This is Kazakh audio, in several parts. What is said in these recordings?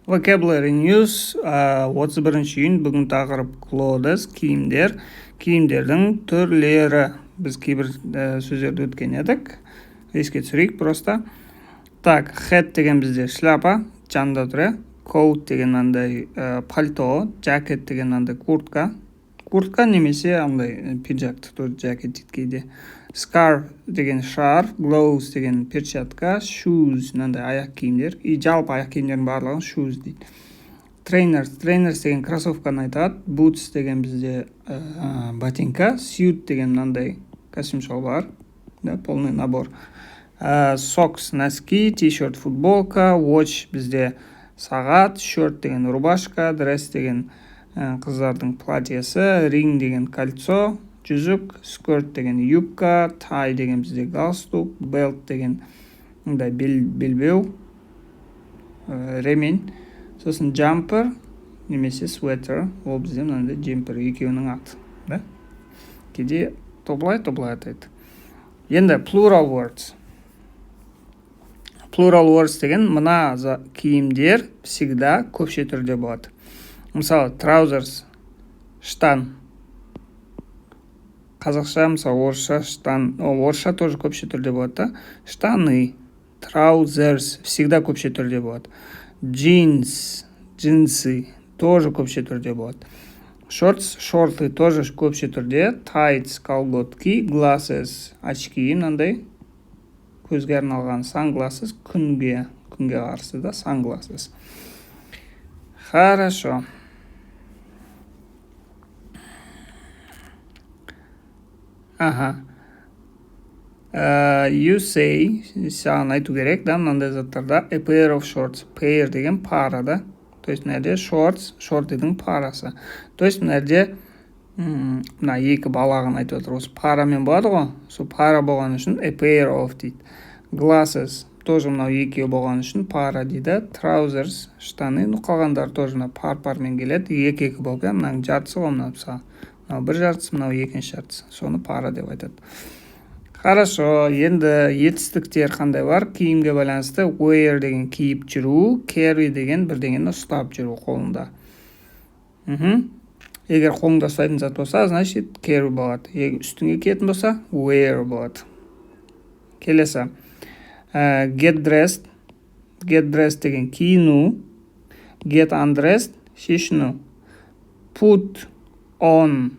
Vocabulary News 31 үйін бүгін тақырып clothes, киімдер, киімдердің түрлері. Біз кейбір сөздерді өткен едік. Еске түсірейік просто. Так, hat деген бізде шляпа, жанында тұр. Coat деген мынандай пальто, jacket деген мынандай куртка. Куртка немесе андай пиджак, тоже jacket дейді кейде. Scarf деген шарф, gloves деген перчатка, shoes мынандай аяқ киімдер. И жалпы аяқ киімдердің барлығын shoes дейді. Trainers деген кроссовканы айтады. Boots деген бізде ботинка, suit деген мынандай костюм шалбар, да, полный набор. Socks носки, t-shirt футболка, watch бізде сағат, shirt деген рубашка, dress деген қыздардың платьесі, ring деген кольцо, жүзік, skirt деген юбка, tie деген бізде галстук, belt деген белбеу, ремень, сосын jumper немесе sweater, ол бізде мынандай jumper екеуінің аты, да? Кейде топлай атайды. Енді plural words. Plural words деген мына киімдер всегда көпше түрде болады. Мысалы, trousers, штан. Қазақша, мысалы, орысша штан. Орысша тоже көпше түрде болады да. Штаны, trousers всегда көпше түрде болады. Jeans, джинсы тоже көпше түрде болады. Shorts, шорты тоже көпше түрде. Tights, колготки, glasses, очки, мынандай көзге арналған. Sunglasses, күнге қарсы да, sunglasses. Хорошо. You say, саған айту керек, да, мынандай заттарда a pair of shorts. Pair деген пара, да. То есть, мына жерде shorts, shortyдің парасы. То есть, мына жерде мына екі балағын айтып отыр. Осы парамен болады ғой. Сол пара болған үшін a pair of дейді. Glasses тоже мынау екеу болған үшін пара дейді. Trousers, штаны, қалғандар тоже мына пармен келеді. Екі болып, мынаның жартысы ғой мынау. Мынау бір жартысы, мынау екінші жартысы. Соны пара деп айтады. Хорошо, енді етістіктер қандай бар? Киімге байланысты wear деген киіп жүру, carry деген бірдеңені ұстап жүру қолында. Егер қолыңда ұстайтын зат болса, значит carry болады. Егер үстіңе киетін болса, wear болады. Келесі. Get dressed. Get dressed деген киіну. Get undressed шешіну. Put on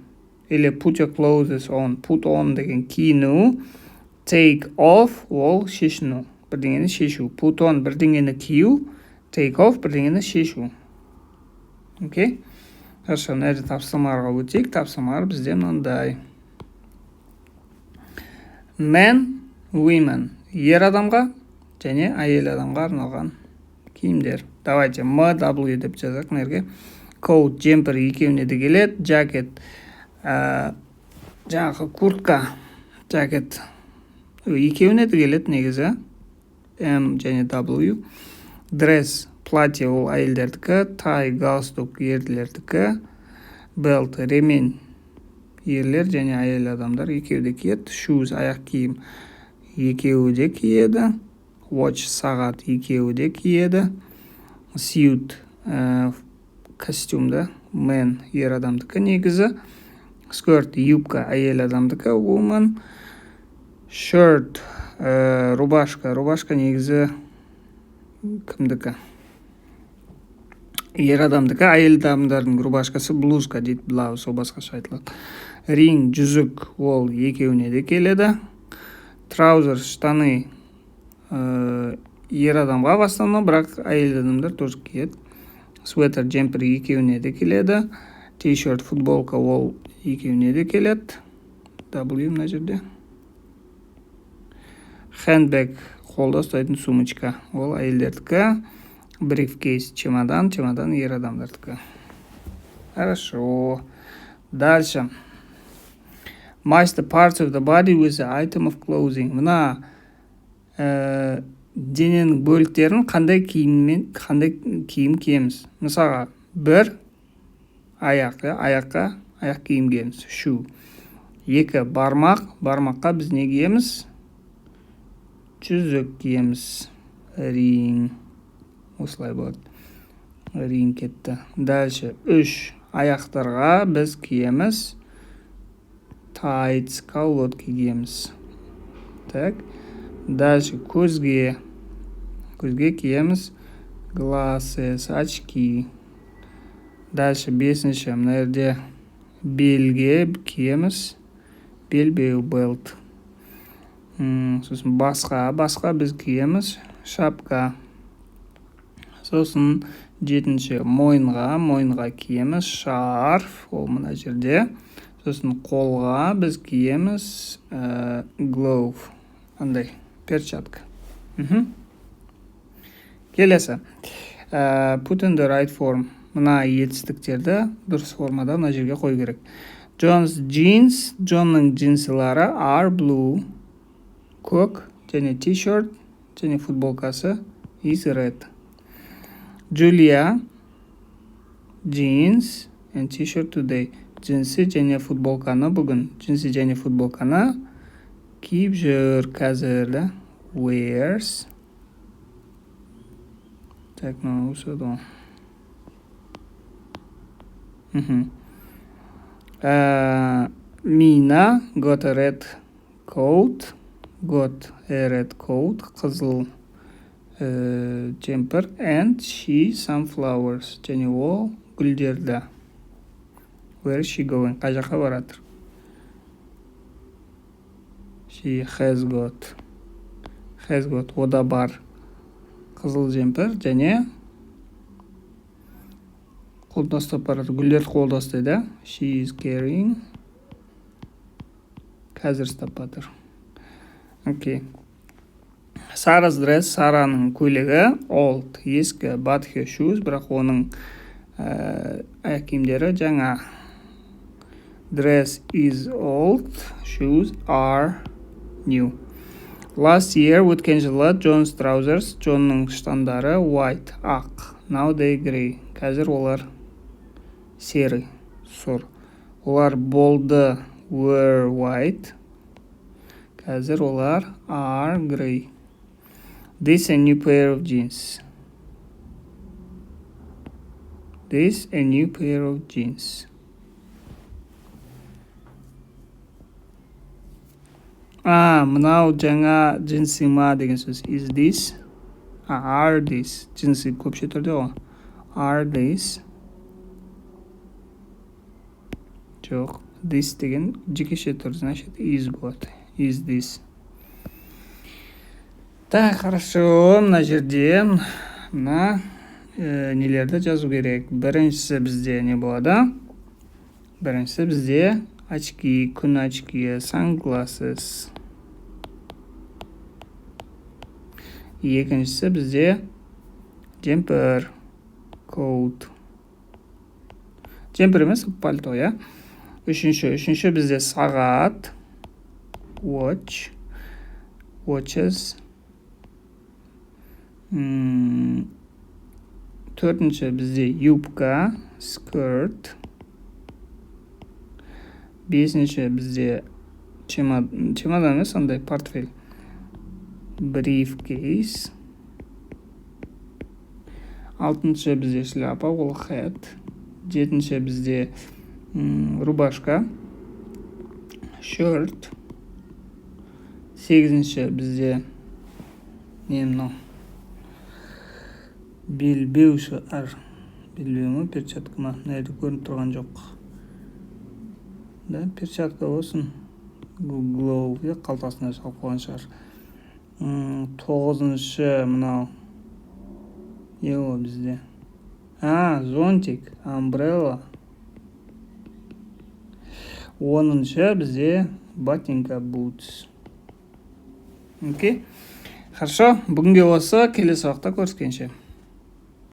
или put your clothes on. Put on деген киіну. Take off ол шешіну. Бірдеңені шешу. Put on бірдеңені кию. Take off бірдеңені шешу. Окей? Хорошо, мына жерде тапсырмаларға өтейік. Тапсырмалар бізде мынандай. Men, women. Ер адамға және әйел адамға арналған киімдер. Давайте MW деп жазайық мына Coat, jumper екеуіне де келеді. Jacket, жаңағы куртка, jacket екеуіне де келеді негізі. M және W. Dress, платье ол әйелдердікі. Tie, галстук ерлердікі. Belt, ремень ерлер және әйел адамдар екеуі де киеді. Shoes, аяқ киім екеуі де киеді. Watch, сағат екеуі де киеді. Suit, костюмда, men, ер адамдікі негізі. Skirt, юбка, әйел адамдікі, woman. Shirt, рубашка негізі кімдікі? Ер адамдікі, әйел адамдардың рубашкасы блузка дейді, blouse, ол басқаша айтылады. Ring, жүзік, ол екеуіне де келеді. Trousers, штаны ер адамға в основном, бірақ әйел адамдар тоже киеді. Sweater, jumper екеуіне де келеді. T-shirt, футболка ол екеуіне де келеді. W мына жерде. Handbag, қолда ұстайтын сумочка, ол әйелдердікі. Briefcase, чемодан ер адамдардікі. Хорошо. Дальше. Match the parts of the body with the item of clothing. Мына дененің бөліктерін қандай киім киеміз. Мысалға, бір аяққа аяқ киім киеміз. Shoe. Екі бармаққа біз не киеміз? Жүзік киеміз. Ring. Осылай болады. рин кетті. Дальше 3 аяқтарға біз киеміз tights, колготки киеміз. Так. Дальше көзге киеміз glasses, очки. Дальше 5-ші мына жерде белге киеміз белбеу, belt. Сосын басқа біз киеміз шапка. Сосын 7-ші мойынға киеміз шарф, ол мына жерде. Сосын қолға біз киеміз glove, андай перчатка. Келесі. Put in the right form. Мына етістіктерді дұрыс формада мына жерге қой керек. John's jeans, Johnның джинсылары are blue, көк, және t-shirt, және футболкасы is red. Julia, jeans and t-shirt today. Джинсы және футболканы бүгін. Джинсы және футболканы киіп жүр қазір, да? Wears. Так, осы да. Mina got a red coat. Қызыл жемпір. And she some flowers. Және ол гүлдерді. Where is she going? Қай жаққа баратыр? She has got. Ода бар. Қызыл жемпір және қолда ұстап барады. Гүлдерді қолда ұстайды. She is carrying. Қазір ұстап батыр. Окей. Sarah's dress, Сараның көйлегі old, ескі, but her shoes, бірақ оның аяқ киімдері жаңа. Dress is old, shoes are new. Last year, өткен жылы, John's trousers, Johnның штандары white, ақ. Now they gray. Қазір олар серый, сұр. Олар болды were white. Қазір олар are gray. This a new pair of jeans. Мынау жаңа джинсы ма деген сөз. Is this? Are this? Джинсы көпше түрде ғой. Are this? Жоқ. This деген жекеше түр, значит, is болады. Is this? Так, хорошо. Мына жерде мына нелерді жазу керек. Біріншісі бізде не болады? Біріншісі бізде очки, күн очки, sunglasses. Екіншісі бізде жемпір, coat. Жемпір емес, пальто, я? Үшінші бізде сағат, watches. Төртінші бізде юбка, skirt. Бесінші бізде чемодан емес, андай портфель, briefcase. Алтыншы бізде шляпа, ол hat. Жетінші бізде рубашка, shirt. Сегізінші бізде белбеу шығар. Белбеу ма, перчатка ма? Нәрді көрініп тұрған жоқ. Да, перчатка болсын. Glove, қалтасына салып қойған шығар. 9-шы мынау. Не ол бізде? Зонтик, umbrella. 10-шы бізде ботинка, boots. Окей. Хорошо, бүгінге осы, келесі уақытта көріскенше.